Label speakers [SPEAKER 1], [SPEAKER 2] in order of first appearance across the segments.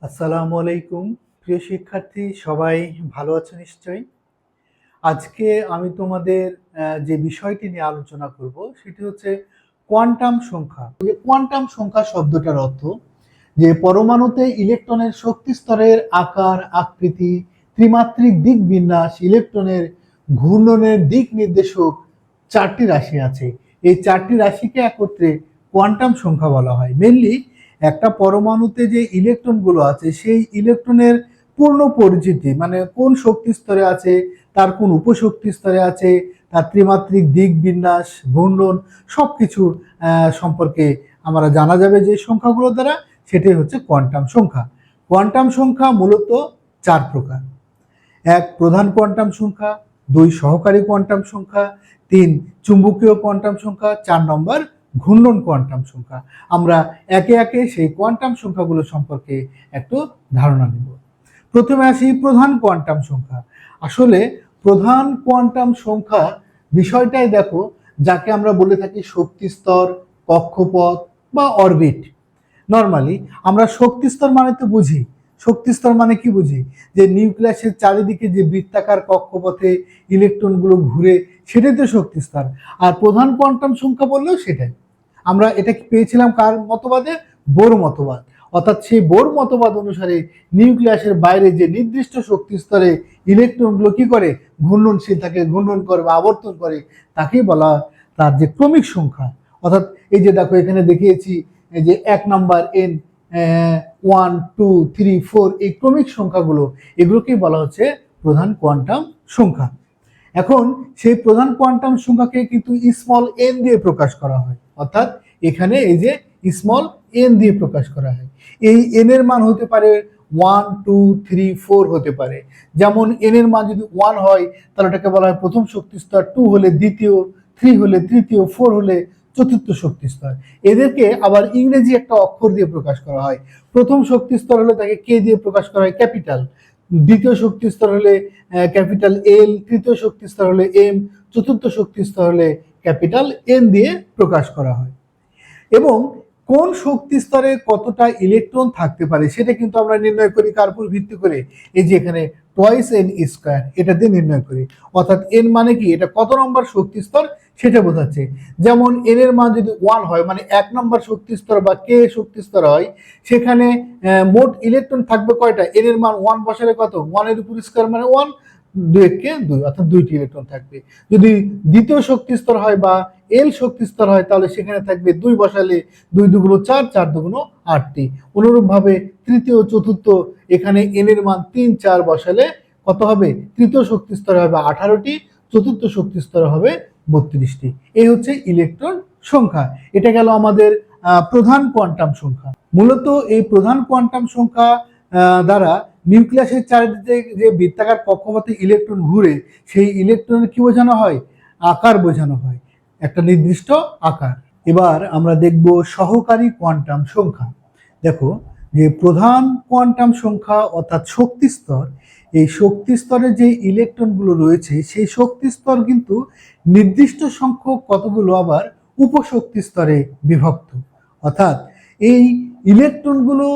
[SPEAKER 1] আসসালামু আলাইকুম। প্রিয় শিক্ষার্থী, সবাই ভালো আছো নিশ্চয়ই। আজকে আমি তোমাদের যে বিষয়টি নিয়ে আলোচনা করব সেটি হচ্ছে কোয়ান্টাম সংখ্যা। কোয়ান্টাম সংখ্যা শব্দটার অর্থ যে পরমাণুতে ইলেকট্রনের শক্তি স্তরের আকার, আকৃতি, ত্রিমাত্রিক দিক বিন্যাস, ইলেকট্রনের ঘূর্ণনের দিক নির্দেশক চারটি রাশি আছে। এই চারটি রাশিকে একত্রে কোয়ান্টাম সংখ্যা বলা হয়। মেনলি একটা পরমাণুতে যে ইলেকট্রনগুলো আছে সেই ইলেকট্রনের পূর্ণ পরিচিতি, মানে কোন শক্তি স্তরে আছে, তার কোন উপশক্তি স্তরে আছে, তার ত্রিমাত্রিক দিক বিন্যাস, ঘূর্ণন সবকিছুর সম্পর্কে আমরা জানা যাবে যে সংখ্যাগুলো দ্বারা, সেটাই হচ্ছে কোয়ান্টাম সংখ্যা। কোয়ান্টাম সংখ্যা মূলত চার প্রকার। এক, প্রধান কোয়ান্টাম সংখ্যা; দুই, সহকারী কোয়ান্টাম সংখ্যা; তিন, চুম্বকীয় কোয়ান্টাম সংখ্যা; চার নম্বর, ঘূর্ণন কোয়ান্টাম সংখ্যা। আমরা একে একে সেই কোয়ান্টাম সংখ্যাগুলো সম্পর্কে একটু ধারণা নেব। প্রথমে আসি প্রধান কোয়ান্টাম সংখ্যা। আসলে প্রধান কোয়ান্টাম সংখ্যা বিষয়টাই দেখো, যাকে আমরা বলে থাকি শক্তি স্তর, কক্ষপথ বা অরবিট। নর্মালি আমরা শক্তি স্তর মানে তো বুঝি, শক্তি স্তর মানে কি বুঝি, যে নিউক্লিয়াসের চারিদিকে যে বৃত্তাকার কক্ষপথে ইলেকট্রনগুলো ঘুরে, সেটাই তো শক্তি স্তর। আর প্রধান কোয়ান্টাম সংখ্যা বললেও সেটাই। আমরা এটা পেয়েছিলাম কার মতবাদে? বোর মতবাদ। অর্থাৎ সেই বোর মতবাদ অনুসারে নিউক্লিয়াসের বাইরে যে নির্দিষ্ট শক্তি স্তরে ইলেকট্রনগুলো কি করে, ঘূর্ণনশীল থাকে, ঘূর্ণন করে বা আবর্তন করে, তাকেই বলা তার যে ক্রমিক সংখ্যা। অর্থাৎ এই যে দেখো এখানে দেখিয়েছি যে 1 নাম্বার, n, 1, 2, 3, 4, এই ক্রমিক সংখ্যাগুলো, এগুলোকেই বলা হচ্ছে প্রধান কোয়ান্টাম সংখ্যা। এখন সেই প্রধান কোয়ান্টাম সংখ্যাকে কিন্তু স্মল এন দিয়ে প্রকাশ করা হয়। অর্থাৎ এখানে এই যে স্মল এন দিয়ে প্রকাশ করা হয়। এই এন এর মান হতে পারে 1, 2, 3, 4 হতে পারে। যেমন এন এর মান যদি 1 হয় তাহলে এটাকে বলা হয় প্রথম শক্তি স্তর, 2 হলে দ্বিতীয়, 3 হলে তৃতীয়, 4 হলে চতুর্থ শক্তি স্তর। এদেরকে আবার ইংরেজি একটা অক্ষর দিয়ে প্রকাশ করা হয়। প্রথম শক্তি স্তর হলে তাকে কে দিয়ে প্রকাশ করা হয়, ক্যাপিটাল; দ্বিতীয় শক্তি স্তর হলে ক্যাপিটাল এল; তৃতীয় শক্তি স্তর হলে এম; চতুর্থ শক্তি স্তর হলে ক্যাপিটাল এন দিয়ে প্রকাশ করা হয়। এবং কোন শক্তি স্তরে কতটা ইলেকট্রন থাকতে পারে সেটা কিন্তু আমরা নির্ণয় করি কার উপর ভিত্তি করে, এই যে এখানে টয়েস এন স্কয়ার, এটা দিয়ে নির্ণয় করি। অর্থাৎ এন মানে কি, এটা কত নম্বর শক্তি স্তর সেটা বোঝাচ্ছে। যেমন এন এর মান যদি 1 হয়, মানে 1 নম্বর শক্তি স্তর বা কে শক্তি স্তর হয়, সেখানে মোট ইলেকট্রন থাকবে কয়টা? এন এর মান 1 বসালে কত? 1 এর উপর স্কয়ার মানে 1, 2 কে 2, অর্থাৎ 2টি ইলেকট্রন থাকবে। যদি দ্বিতীয় শক্তি স্তর হয় বা এল শক্তি স্তর হয়, তাহলে সেখানে থাকবে 2 বসালে 2 দুগুণ 4, 4 দুগুণ 8টি। অনুরূপভাবে তৃতীয়, চতুর্থ, এখানে এন এর মান 3, 4 বসালে কত হবে? তৃতীয় শক্তি স্তরে হবে 18টি, চতুর্থ শক্তি স্তরে হবে 32টি। এই হচ্ছে ইলেকট্রন সংখ্যা। এটা গেল আমাদের প্রধান কোয়ান্টাম সংখ্যা। মূলত এই প্রধান কোয়ান্টাম সংখ্যা দ্বারা নিউক্লিয়াসের চারিদিকে যে বৃত্তাকার কক্ষপথে ইলেকট্রন ঘুরে, সেই ইলেকট্রনের কি বোঝানো হয়? আকার বোঝানো হয়, একটা নির্দিষ্ট আকার। এবার আমরা দেখব সহকারী কোয়ান্টাম সংখ্যা। দেখো যে প্রধান কোয়ান্টাম সংখ্যা অর্থাৎ শক্তি স্তর, এই শক্তি স্তরে যে ইলেকট্রনগুলো রয়েছে সেই শক্তি স্তর কিন্তু নির্দিষ্ট সংখ্যক কতগুলো আবার উপশক্তি স্তরে বিভক্ত। অর্থাৎ এই ইলেকট্রনগুলো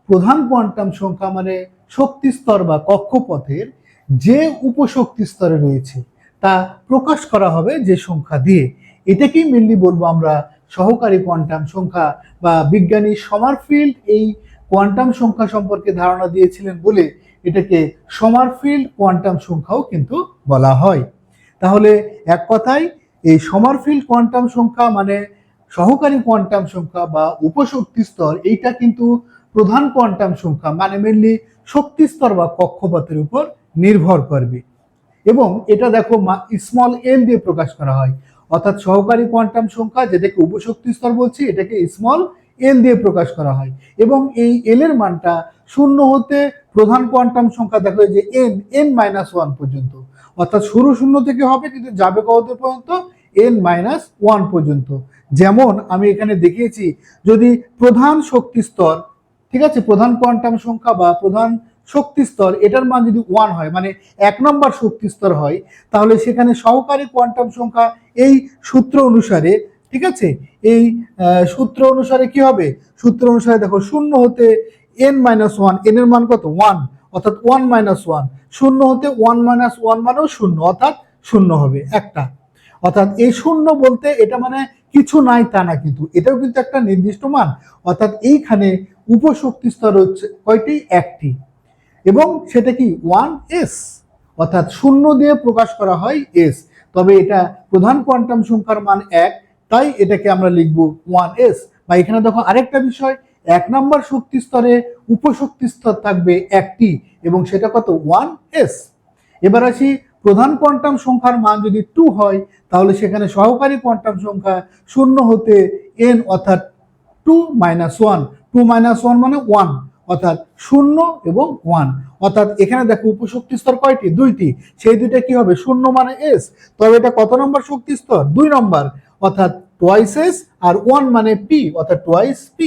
[SPEAKER 1] প্রধান কোয়ান্টাম সংখ্যা মানে শক্তি স্তর বা কক্ষপথের যে উপশক্তি স্তরে রয়েছে তা প্রকাশ করা হবে যে সংখ্যা দিয়ে। এটাকেই মেনলি বলবো আমরা সহকারী কোয়ান্টাম সংখ্যা, বা বিজ্ঞানী সমারফিল্ড এই কোয়ান্টাম সংখ্যা সম্পর্কে ধারণা দিয়েছিলেন বলে এটাকে সমারফিল্ড কোয়ান্টাম সংখ্যাও কিন্তু বলা হয়। তাহলে এক কথায় এই সমারফিল্ড কোয়ান্টাম সংখ্যা মানে সহকারী কোয়ান্টাম সংখ্যা বা উপশক্তি স্তর, এইটা কিন্তু প্রধান কোয়ান্টাম সংখ্যা মানে মেনলি শক্তি স্তর বা কক্ষপথের উপর নির্ভর করবে। এবং এটা দেখো স্মল এল দিয়ে প্রকাশ করা হয়। অর্থাৎ সহকারী কোয়ান্টাম সংখ্যা, যেটাকে উপশক্তি স্তর বলছি, এটাকে স্মল এল দিয়ে প্রকাশ করা হয়। এবং এই এল এর মানটা 0 হতে প্রধান কোয়ান্টাম সংখ্যা দেখো যে n-1 পর্যন্ত। অর্থাৎ শুরু 0 থেকে হবে কিন্তু যাবে কত পর্যন্ত? n-1 পর্যন্ত। যেমন আমি এখানে দেখিয়েছি, যদি প্রধান শক্তি স্তর, ঠিক আছে, প্রধান কোয়ান্টাম সংখ্যা বা প্রধান শক্তি স্তর, এটার মান যদি 1 হয়, মানে 1 নম্বর শক্তি স্তর হয়, তাহলে সেখানে সহকারী কোয়ান্টাম সংখ্যা এই সূত্র অনুসারে ঠিক আছে। এই সূত্র অনুসারে কি হবে, সূত্র অনুসারে দেখো শূন্য হতে n-1, n এর মান কত 1, অর্থাৎ 1-1, শূন্য হতে 1-1 মানেও শূন্য, অর্থাৎ শূন্য হবে একটা। অর্থাৎ এই শূন্য বলতে এটা মানে কিছু নাই তা না, কিন্তু এটাও কিন্তু একটা নির্দিষ্ট মান। অর্থাৎ এইখানে উপশক্তি স্তর হচ্ছে কয়টি, একটি, এবং সেটা কি 1s, অর্থাৎ শূন্য দিয়ে প্রকাশ করা হয় s। তবে এটা প্রধান কোয়ান্টাম সংখ্যার মান 1, তাই এটাকে আমরা লিখব 1s। বা এখানে দেখো আরেকটা বিষয়, 1 নম্বর শক্তি স্তরে উপশক্তি স্তর থাকবে একটি, এবং সেটা কত 1s। এবার আসি, প্রধান কোয়ান্টাম সংখ্যার মান যদি 2 হয় তাহলে সেখানে সহকারী কোয়ান্টাম সংখ্যা শূন্য হতে n, অর্থাৎ 2-1, 2-1 মানে 1, অর্থাৎ 0 এবং 1। অর্থাৎ এখানে দেখো উপশক্তি স্তর কয়টি, দুইটি, সেই দুইটা কি হবে, শূন্য মানে s। তবে এটা কত নম্বর শক্তি স্তর, 2 নম্বর, অর্থাৎ টোয়াইস s, আর 1 মানে p, অর্থাৎ টোয়াইস p।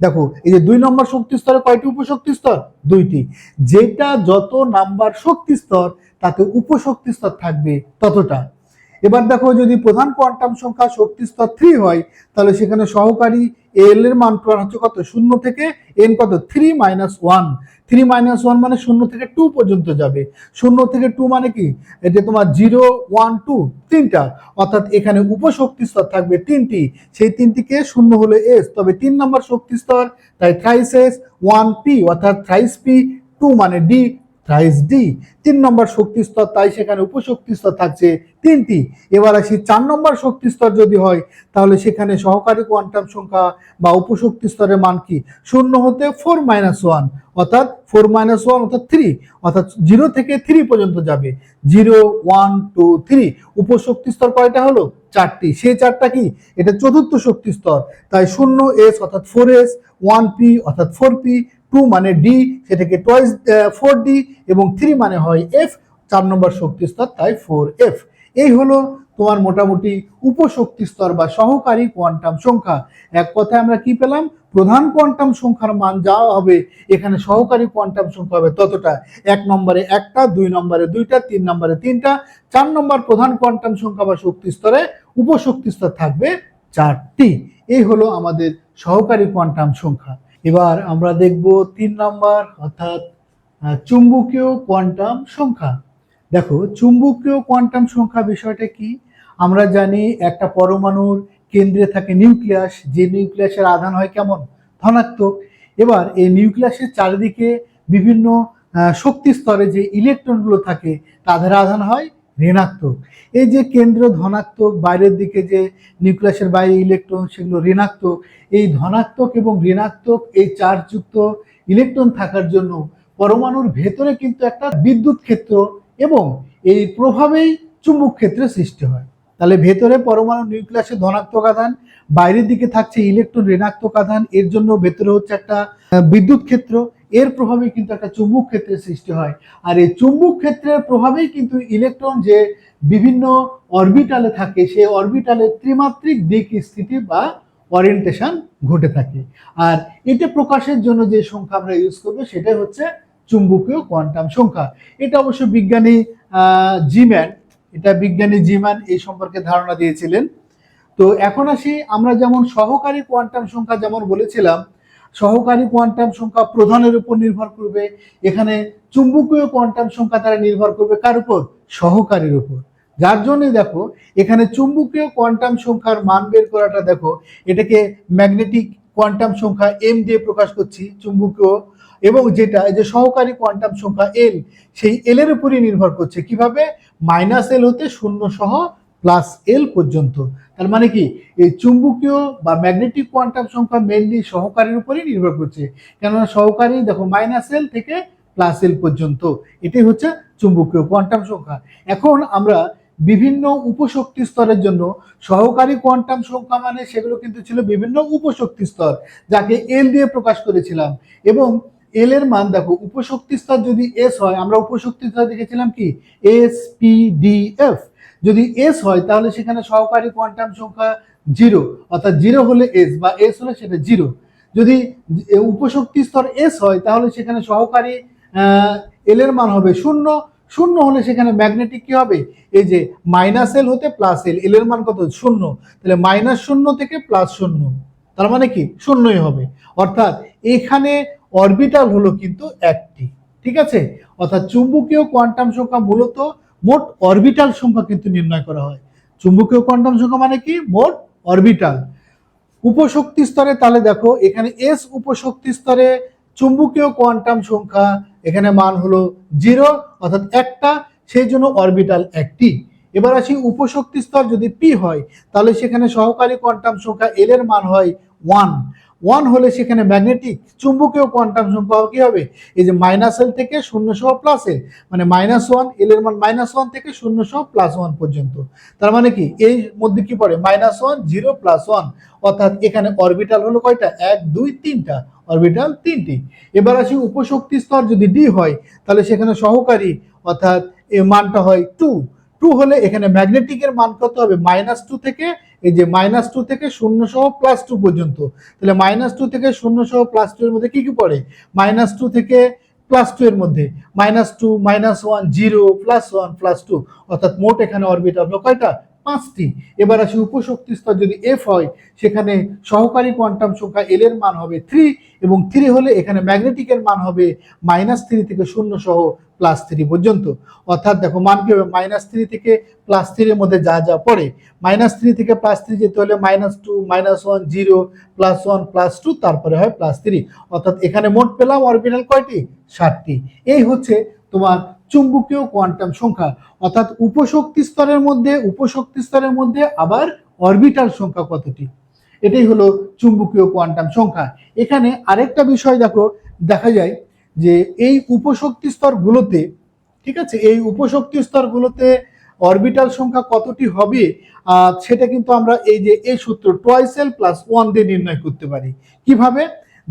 [SPEAKER 1] দেখো এই যে 2 নম্বর শক্তি স্তরে কয়টি উপশক্তি স্তর, দুইটি। যেটা যত নাম্বার শক্তি স্তর তাতে উপশক্তি স্তর থাকবে ততটা। এবার দেখো যদি প্রধান কোয়ান্টাম সংখ্যা শক্তি স্তর 3 হয় তাহলে সেখানে সহকারী এল এর মান হচ্ছে কত, শূন্য থেকে এন কত 3-1, 3-1 মানে শূন্য থেকে 2 পর্যন্ত যাবে। শূন্য থেকে 2 মানে কি, এটা তোমার 0, 1, 2 তিনটা, অর্থাৎ এখানে উপশক্তি স্তর থাকবে তিনটি, সেই তিনটিকে শূন্য হলে এস, তবে 3 নম্বর শক্তি স্তর, তাই থ্রাইস এস, 1p, অর্থাৎ থ্রাইস p, 2 মানে ডি, থ্রাইস ডি। 3 নম্বর শক্তি স্তর, তাই সেখানে উপশক্তি স্তর থাকছে তিনটি। এবার আসি 4 নম্বর শক্তি স্তর যদি হয় তাহলে সেখানে সহকারী কোয়ান্টাম সংখ্যা বা উপশক্তি স্তরের মান কি, শূন্য হতে 4-1, অর্থাৎ 4-1 অর্থাৎ 3, অর্থাৎ 0 থেকে 3 পর্যন্ত যাবে, 0, 1, 2, 3। উপশক্তি স্তর কয়টা হলো, 4টি, সেই 4টা কি, এটা চতুর্থ শক্তি স্তর, তাই 0s অর্থাৎ 4s, 1p অর্থাৎ 4p, 2 মানে ডি, সেটাকে টোয়াইস 4d, এবং 3 মানে হয় এফ, 4 নম্বর শক্তি স্তর, তাই 4f। এই হলো তোমার মোটামুটি উপশক্তি স্তর বা সহকারী কোয়ান্টাম সংখ্যা। এক কথায় আমরা কি পেলাম, প্রধান কোয়ান্টাম সংখ্যার মান যা হবে এখানে সহকারী কোয়ান্টাম সংখ্যা হবে ততটা। 1 নম্বরে একটা, 2 নম্বরে দুইটা, 3 নম্বরে তিনটা, 4 নম্বর প্রধান কোয়ান্টাম সংখ্যা বা শক্তি স্তরে উপশক্তি স্তর থাকবে 4টি। এই হলো আমাদের সহকারী কোয়ান্টাম সংখ্যা। এবার আমরা দেখব 3 নম্বর, অর্থাৎ চুম্বকীয় কোয়ান্টাম সংখ্যা। দেখো চুম্বকীয় কোয়ান্টাম সংখ্যা বিষয়টা কি, আমরা জানি একটা পরমাণুর কেন্দ্রে থাকে নিউক্লিয়াস, যে নিউক্লিয়াসের আধান হয় কেমন, ধনাত্মক। এবার এই নিউক্লিয়াসের চারিদিকে বিভিন্ন শক্তি স্তরে যে ইলেকট্রনগুলো থাকে তাদের আধান হয় ঋণাত্মক। এই যে কেন্দ্র ধনাত্মক, বাইরের দিকে যে নিউক্লিয়াসের বাইরে ইলেকট্রন সেগুলো ঋণাত্মক। এই ধনাত্মক এবং ঋণাত্মক এই চার্জযুক্ত ইলেকট্রন থাকার জন্য পরমাণুর ভেতরে কিন্তু একটা বিদ্যুৎ ক্ষেত্র এবং এই প্রভাবেই চুম্বক ক্ষেত্রের সৃষ্টি হয়। তাহলে ভেতরে পরমাণু নিউক্লিয়াসে ধনাত্মক আধান, বাইরের দিকে থাকছে ইলেকট্রন ঋণাত্মক আধান, এর জন্য ভেতরে হচ্ছে একটা বিদ্যুৎ ক্ষেত্র, এর প্রভাবে কিন্তু একটা চুম্বক ক্ষেত্রের সৃষ্টি হয়। আর এই চুম্বক ক্ষেত্রের প্রভাবেই কিন্তু ইলেকট্রন যে বিভিন্ন অরবিটালে থাকে সেই অরবিটালে ত্রিমাত্রিক দিক স্থিতি বা ওরিয়েন্টেশন ঘটে থাকে। আর এটা প্রকাশের জন্য যে সংখ্যা আমরা ইউজ করবো সেটাই হচ্ছে চুম্বকীয় কোয়ান্টাম সংখ্যা। এটা অবশ্য বিজ্ঞানী জিম্যান এই সম্পর্কে ধারণা দিয়েছিলেন। তো এখন আসি, আমরা যেমন সহকারী কোয়ান্টাম সংখ্যা যেমন বলেছিলাম, সহকারী কোয়ান্টাম সংখ্যা প্রধানের উপর নির্ভর করবে, এখানে চুম্বকীয় কোয়ান্টাম সংখ্যা তারা নির্ভর করবে কার উপর, সহকারীর উপর। যার জন্য দেখো এখানে চুম্বকীয় কোয়ান্টাম সংখ্যার মান বের করাটা, দেখো এটাকে ম্যাগনেটিক কোয়ান্টাম সংখ্যা এম দিয়ে প্রকাশ করছি চুম্বকীয়, এবং যেটা এই যে সহকারী কোয়ান্টাম সংখ্যা এল, সেই এল এর উপরই নির্ভর করছে, কিভাবে, -L হতে 0 সহ +L পর্যন্ত। তার মানে কি, এই চুম্বকীয় বা ম্যাগনেটিক কোয়ান্টাম সংখ্যা মেইনলি সহকারীর উপরই নির্ভর করছে, কেননা সহকারী দেখো -L থেকে +L পর্যন্ত, এটাই হচ্ছে চুম্বকীয় কোয়ান্টাম সংখ্যা। এখন আমরা বিভিন্ন উপশক্তি স্তরের জন্য সহকারী কোয়ান্টাম সংখ্যা মানে সেগুলো কিন্তু ছিল বিভিন্ন উপশক্তি স্তর, যাকে এল দিয়ে প্রকাশ করেছিলাম। এবং এল এর মান দেখো, উপশক্তি স্তর যদি এস হয়, আমরা উপশক্তি স্তর দেখেছিলাম কি এস, পি, ডি, এফ। যদি এস হয় তাহলে সেখানে সহকারী কোয়ান্টাম সংখ্যা 0, অর্থাৎ 0 হলে এস বা এস হলে সেটা 0। যদি উপশক্তি স্তর এস হয় তাহলে সেখানে সহকারী এল এর মান হবে 0, শূন্য হলে সেখানে ম্যাগনেটিক কি হবে, এই যে মাইনাস এল হতে প্লাস এল, এল এর মান কত শূন্য, তাহলে মাইনাস শূন্য থেকে প্লাস শূন্য, তার মানে কি শূন্যই হবে। অর্থাৎ এখানে অরবিটাল হলো কিন্তু একটি, ঠিক আছে। অর্থাৎ চুম্বকীয় কোয়ান্টাম সংখ্যা মূলত মোট অরবিটাল সংখ্যা কিন্তু নির্ণয় করা হয়। চুম্বকীয় কোয়ান্টাম সংখ্যা মানে কি, মোট অরবিটাল। উপশক্তি স্তরে তাহলে দেখো এখানে এস উপশক্তি স্তরে চুম্বকীয় কোয়ান্টাম সংখ্যা এখানে মান হলো 0 অর্থাৎ একটা, সেই জন্য অরবিটাল একটি। এবার আসি উপশক্তি স্তর যদি পি হয় তাহলে সেখানে সহকারী কোয়ান্টাম সংখ্যা এল এর মান হয় 1। 1 হলে সেখানে ম্যাগনেটিক চুম্বকীয় কোয়ান্টাম সংখ্যা কি হবে, এই যে মাইনাস এল থেকে শূন্য সহ প্লাস এল, মানে -1, এল এর মান -1 থেকে শূন্য সহ +1 পর্যন্ত। তার মানে কি এই মধ্যে কি পড়ে -1 0 +1, অর্থাৎ এখানে অরবিটাল হলো কয়টা, 1 2 3টা, অরবিটাল 3টি। এবার আসি উপশক্তি স্তর যদি ডি হয় তাহলে সেখানে সহকারী অর্থাৎ এর মানটা হয় 2। 2 হলে এখানে ম্যাগনেটিকের মান কত হবে, -2 থেকে এই যে -2 থেকে শূন্য সহ +2 পর্যন্ত। তাহলে -2 থেকে শূন্য সহ +2 এর মধ্যে কি কি পড়ে, -2 থেকে +2 এর মধ্যে -2 -1 0 +1 +2, অর্থাৎ মোট এখানে অরবিটাল হলো কয়টা, 5টি। এবার আসি উপশক্তি স্তর যদি এফ হয় সেখানে সহকারী কোয়ান্টাম সংখ্যা এল এর মান হবে 3, এবং 3 হলে এখানে ম্যাগনেটিকের মান হবে -3 থেকে শূন্য সহ +3 পর্যন্ত। অর্থাৎ দেখো মান কি হবে, -3 থেকে +3 এর মধ্যে যা যা পড়ে, -3 থেকে +3 যেতে হলে -2 -1 0 +1 +2 তারপরে হয় +3, অর্থাৎ এখানে মোট পেলাম অরবিটাল কয়টি, 7টি। এই হচ্ছে তোমার চুম্বকীয় কোয়ান্টাম সংখ্যা। অর্থাৎ উপশক্তি স্তরের মধ্যে আবার অরবিটাল সংখ্যা কতটি, এটাই হলো চুম্বকীয় কোয়ান্টাম সংখ্যা। এখানে আরেকটা বিষয় দেখো, দেখা যায় যে এই উপশক্তি স্তরগুলোতে, ঠিক আছে, এই উপশক্তি স্তরগুলোতে অরবিটাল সংখ্যা কতটি হবে সেটা কিন্তু আমরা এই যে এই সূত্র টুয়াইস এল প্লাস 1 দিয়ে নির্ণয় করতে পারি। কিভাবে,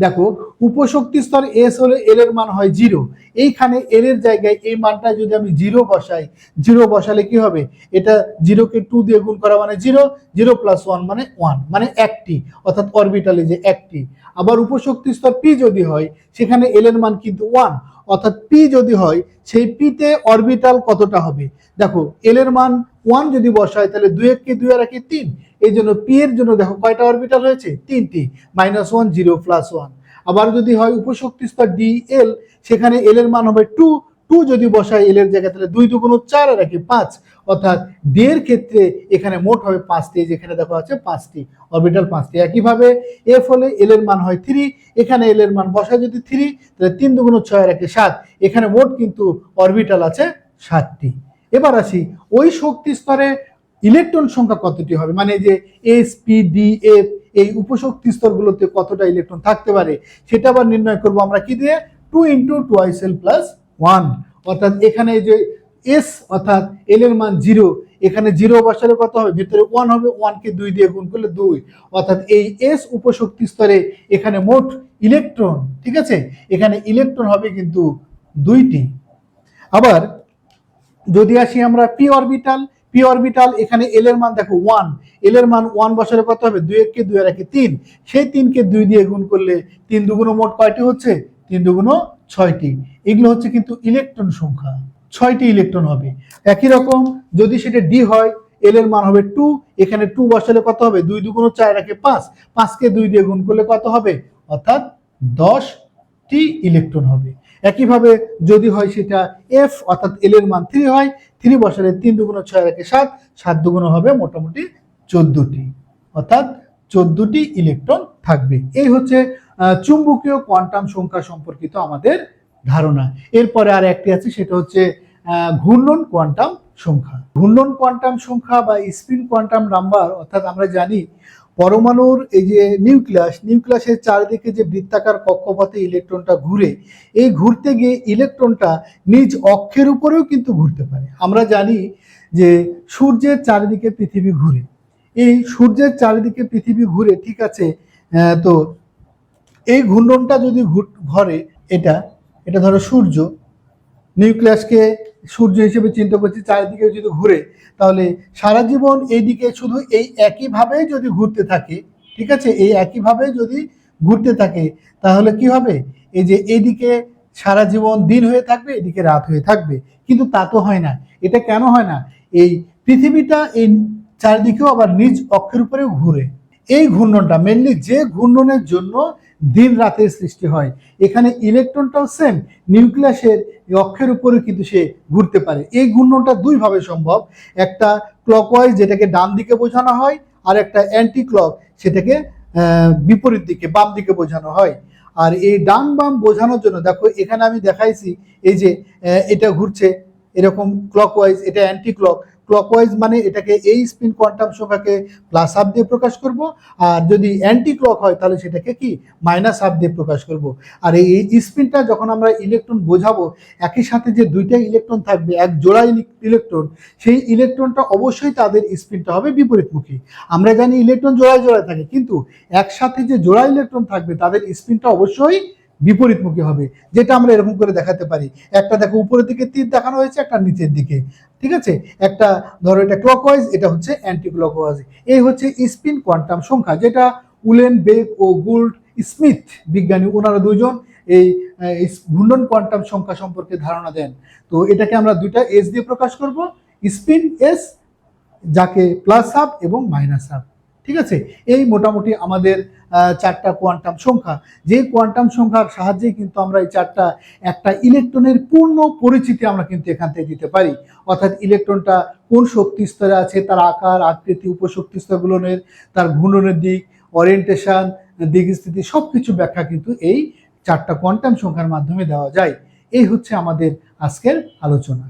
[SPEAKER 1] দেখো উপশক্তি স্তর এস হলে এল এর মান হয় 0, এইখানে এল এর জায়গায় এই মানটা যদি আমি 0 বসাই, 0 বসালে কি হবে, এটা 0 কে 2 দিয়ে গুণ করা মানে 0, 0 + 1 মানে 1, মানে একটি, অর্থাৎ অরবিটালে যে একটি। আবার উপশক্তি স্তর পি যদি হয় সেখানে এল এর মান কিন্তু 1, অর্থাৎ পি যদি হয় সেই পিতে অরবিটাল কতটা হবে, দেখো এল এর মান 1 যদি বসায় তাহলে 2 কে 2 আর 3, এই জন্য পি এর জন্য দেখো কয়টা অরবিটাল হয়েছে, 3টি, -1 0 +1। আবার যদি হয় উপশক্তি স্তর ডি এল, সেখানে এল এর মান হবে 2, 2 যদি বসায় এল এর জায়গায় তাহলে 2 2 4 আর 5, অর্থাৎ ডি এর ক্ষেত্রে এখানে মোট হবে 5টি, যেখানে দেখো আছে 5টি অরবিটাল 5টি। একইভাবে এফ হলে এল এর মান হয় 3, এখানে এল এর মান বসায় যদি 3 তাহলে 3 2 6 আর 7, এখানে মোট কিন্তু অরবিটাল আছে 7টি। এবার আসি ওই শক্তি স্তরে ইলেকট্রন সংখ্যা কতটি হবে, মানে যে এস পি ডি এফ এই উপশক্তি স্তরগুলোতে কতটা ইলেকট্রন থাকতে পারে সেটা আবার নির্ণয় করব আমরা কি দিয়ে, 2 × টুয়াইস এল প্লাস 1। অর্থাৎ এখানে যে এস অর্থাৎ এল এর মান 0, এখানে 0 বসালে কত হবে, ভিতরে 1 হবে, 1 কে 2 দিয়ে গুণ করলে 2, অর্থাৎ এই এস উপশক্তি স্তরে এখানে মোট ইলেকট্রন, ঠিক আছে, এখানে ইলেকট্রন হবে কিন্তু 2টি। আবার যদি আসি আমরা পি অরবিটাল, পি অরবিটাল এখানে এল এর মান দেখো 1, এল এর মান 1 বসালে কত হবে, 2 কে 2 আর 3, সেই 3 কে 2 দিয়ে গুণ করলে 3 2 মোট কয়টি হচ্ছে, 3 2 6টি। এগুলো হচ্ছে কিন্তু ইলেকট্রন সংখ্যা, 6টি ইলেকট্রন হবে। একই রকম যদি সেটা ডি হয় এল এর মান হবে 2, এখানে 2 বসালে কত হবে, 2 2 4 আর 5, 5 কে 2 দিয়ে গুণ করলে কত হবে, অর্থাৎ 10টি ইলেকট্রন হবে। একইভাবে যদি হয় সেটা এফ অর্থাৎ এল এর মান 3 হয়, 3 বসালে 3 2 6 আর 7, 7 2 হবে মোটামুটি 14টি, অর্থাৎ 14টি ইলেকট্রন থাকবে। এই হচ্ছে চুম্বকীয় কোয়ান্টাম সংখ্যা সম্পর্কিত আমাদের ধারণা। এরপরে আর একটি আছে, সেটা হচ্ছে ঘূর্ণন কোয়ান্টাম সংখ্যা। ঘূর্ণন কোয়ান্টাম সংখ্যা বা স্পিন কোয়ান্টাম নাম্বার, অর্থাৎ আমরা জানি পরমাণুর এই যে নিউক্লিয়াসের চারিদিকে যে বৃত্তাকার কক্ষপথে ইলেকট্রনটা ঘুরে, এই ঘুরতে গিয়ে ইলেকট্রনটা নিজ অক্ষের উপরেও কিন্তু ঘুরতে পারে। আমরা জানি যে সূর্যের চারিদিকে পৃথিবী ঘুরে, এই সূর্যের চারিদিকে পৃথিবী ঘুরে, ঠিক আছে, তো এই ঘূর্ণনটা যদি ঘরে, এটা এটা ধরো সূর্য, নিউক্লিয়াসকে সূর্য হিসেবে চিন্তা করছি, চারিদিকে যদি ঘুরে তাহলে সারা জীবন এইদিকে শুধু এই একইভাবে যদি ঘুরতে থাকে, ঠিক আছে, এই একইভাবে যদি ঘুরতে থাকে তাহলে কি হবে, এই যে এইদিকে সারা জীবন দিন হয়ে থাকবে, এদিকে রাত হয়ে থাকবে, কিন্তু তা তো হয় না। এটা কেন হয় না? এই পৃথিবীটা এই চারিদিকেও আবার নিজ অক্ষের উপরেও ঘুরে। এই ঘূর্ণনটা মেনলি যে ঘূর্ণনের জন্য দিন রাতের সৃষ্টি হয়, এখানে ইলেকট্রনটাও সেম নিউক্লিয়াসের অক্ষের উপরে কিন্তু সে ঘুরতে পারে। এই ঘূর্ণনটা দুইভাবে সম্ভব, একটা ক্লকওয়াইজ যেটাকে ডান দিকে বোঝানো হয়, আর একটা অ্যান্টি ক্লক সেটাকে বিপরীত দিকে বাম দিকে বোঝানো হয়। আর এই ডান বাম বোঝানোর জন্য দেখো এখানে আমি দেখাইছি, এই যে এটা ঘুরছে এরকম ক্লকওয়াইজ, এটা অ্যান্টি ক্লক। ক্লকওয়াইজ মানে এটাকে এই স্পিন কোয়ান্টাম সংখ্যাকে প্লাস হাফ দিয়ে প্রকাশ করব, আর যদি অ্যান্টি ক্লক হয় তাহলে সেটাকে কি মাইনাস হাফ দিয়ে প্রকাশ করব। আর এই স্পিনটা যখন আমরা ইলেকট্রন বোঝাবো, একই সাথে যে দুইটা ইলেকট্রন থাকবে, এক জোড়া ইলেকট্রন, সেই ইলেকট্রনটা অবশ্যই তাদের স্পিনটা হবে বিপরীতমুখী। আমরা জানি ইলেকট্রন জোড়ায় জোড়ায় থাকে, কিন্তু একসাথে যে জোড়া ইলেকট্রন থাকবে তাদের স্পিনটা অবশ্যই বিপরীতমুখী হবে, যেটা আমরা এরকম করে দেখাতে পারি। একটা দেখো উপরের দিকে তীর দেখানো হয়েছে, একটা নিচের দিকে, ঠিক আছে? একটা ধরো এটা ক্লকওয়াইজ, এটা হচ্ছে অ্যান্টি ক্লকওয়াইজ। এই হচ্ছে স্পিন কোয়ান্টাম সংখ্যা, যেটা উলেনবেক ও গুল্ড স্মিথ বিজ্ঞানী, ওনারা দুজন এই ঘূর্ণন কোয়ান্টাম সংখ্যা সম্পর্কে ধারণা দেন। তো এটাকে আমরা দুইটা এস দিয়ে প্রকাশ করব, স্পিন এস, যাকে প্লাস হাফ এবং মাইনাস হাফ। ঠিক আছে? এই মোটামুটি আমাদের চারটা কোয়ান্টাম সংখ্যা, যে কোয়ান্টাম সংখ্যার সাহায্যে কিন্তু আমরা এই চারটা একটা ইলেকট্রনের পূর্ণ পরিচিতি আমরা কিন্তু এখান থেকে দিতে পারি। অর্থাৎ ইলেকট্রনটা কোন শক্তি স্তরে আছে, তার আকার, আকৃতি, উপশক্তি স্তরগুলোর, তার ঘূর্ণনের দিক, ওরিয়েন্টেশন, দিকস্থিতি, সবকিছু ব্যাখ্যা কিন্তু এই চারটা কোয়ান্টাম সংখ্যার মাধ্যমে দেওয়া যায়। এই হচ্ছে আমাদের আজকের আলোচনা।